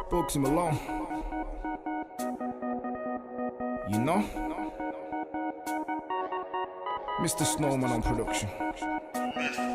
Bugzy Malone. You know? Mr. Snowman on production.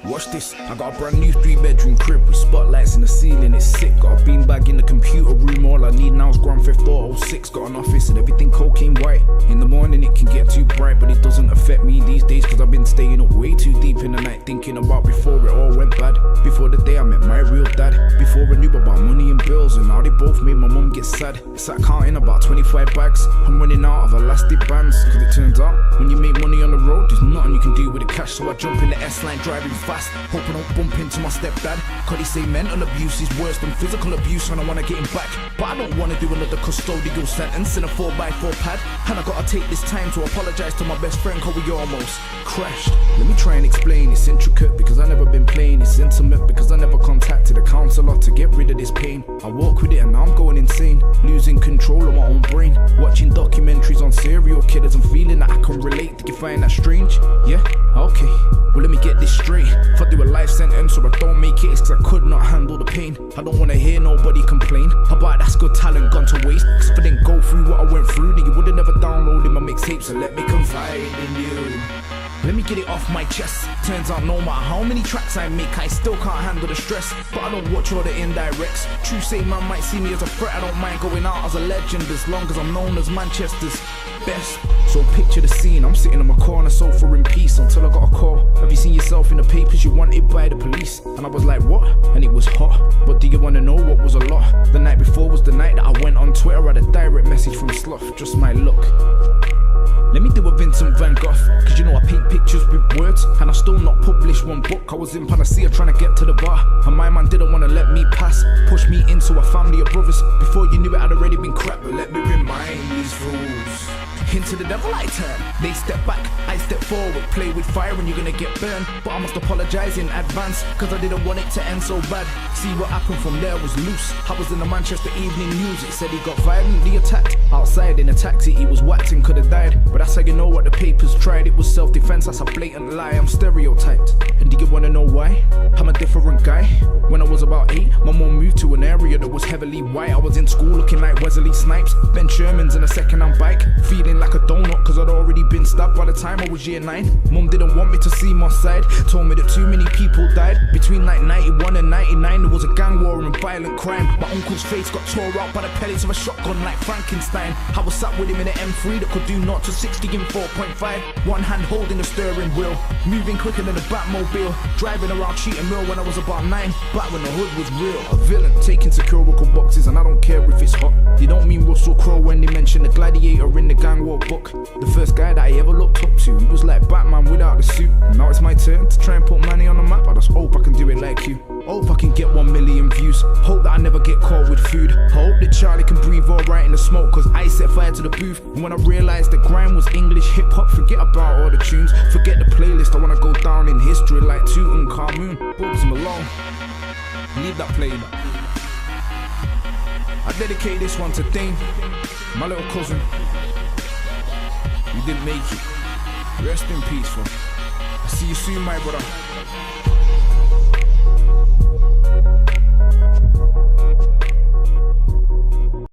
Watch this, I got a brand new 3-bedroom crib with spotlights in the ceiling, it's sick. Got a beanbag in the computer room, all I need now is Grand Theft Auto 6. Got an office and everything cocaine white. In the morning it can get too bright, but it doesn't affect me these days, cause I've been staying up way too deep in the night, thinking about before it all went bad. Before the day I met my real dad, before I knew about money and bills, and now they both made my mum get sad. It's like counting about 25 bags, I'm running out of elastic bands, cause it turns out when you make money on the road, there's nothing you can do with the cash. So I jump in the S-line driving fast, hope I don't bump into my stepdad, cause he say mental abuse is worse than physical abuse, and I wanna get him back. But I don't wanna do another custodial sentence in a 4x4 pad, and I gotta take this time to apologize to my best friend, cause we almost crashed. Let me try and explain, it's intricate because I never been playing, it's intimate because I never contacted a counsellor to get rid of this pain. I walk with it and now I'm going insane, losing control of my own brain, watching documentaries on serial killers and feeling that I can relate. Do you find that strange? Yeah? Okay, well let me get this straight. If I do a life sentence or I don't make it, it's cause I could not handle the pain. I don't wanna hear nobody complain about that's good talent gone to waste, cause if I didn't go through what I went through, then you would've never downloaded my mixtape. So let me confide in you, let me get it off my chest. Turns out no matter how many tracks I make, I still can't handle the stress. But I don't watch all the indirects. True say man might see me as a threat, I don't mind going out as a legend, as long as I'm known as Manchester's best. So picture the scene, I'm sitting on my corner sofa in peace until I got a call. Have you seen yourself in the papers? You wanted by the police. And I was like, what? And it was hot. But do you wanna know what was a lot? The night before was the night that I went on Twitter, I had a direct message from Sloth, just my luck. Let me do a Vincent Van Gogh, cause you know I paint pictures with words, and I still not published one book. I was in Panacea trying to get to the bar, and my man didn't want to let me pass, push me into a family of brothers. Before you knew it I'd already been crap, but let me remind these fools, into the devil I turn. They step back, I step forward, play with fire and you're gonna get burned. But I must apologize in advance, cause I didn't want it to end so bad. See what happened from there was loose. I was in the Manchester Evening News, it said he got violently attacked outside in a taxi, he was whacked and could have died. But that's how you know what the papers tried, it was self-defense, that's a blatant lie, I'm stereotyped. And do you wanna know why? I'm a different guy. When I was about 8, my mum moved to an area that was heavily white. I was in school looking like Wesley Snipes, Ben Sherman's in a second-hand bike, feeling like a donut cause I'd already been stabbed by the time I was year 9. Mum didn't want me to see my side, told me that too many people died. Between like 91 and 99 there was a gang war and violent crime. My uncle's face got tore out by the pellets of a shotgun like Frankenstein. I was sat with him in an M3 that could do 0 to 60 in 4.5, one hand holding the steering wheel, moving quicker than a Batmobile, driving around Cheatham Mill when I was about 9, back when the hood was real. A villain taking securical boxes and I don't care if it's hot. You don't mean Russell Crowe when they mention the gladiator in the gang war book. The first guy that I ever looked up to, he was like Batman without the suit. And now it's my turn to try and put money on the map. I just hope I can do it like you. Hope I can get 1 million views. Hope that I never get caught with food. I hope that Charlie can breathe alright in the smoke, cause I set fire to the booth. And when I realised that grime was English hip-hop, forget about all the tunes, forget the playlist. I wanna go down in history like Tutankhamun. Bugzy Malone, leave that play back. I dedicate this one to Dane, my little cousin. You didn't make it. Rest in peace, man. I'll see you soon, my brother.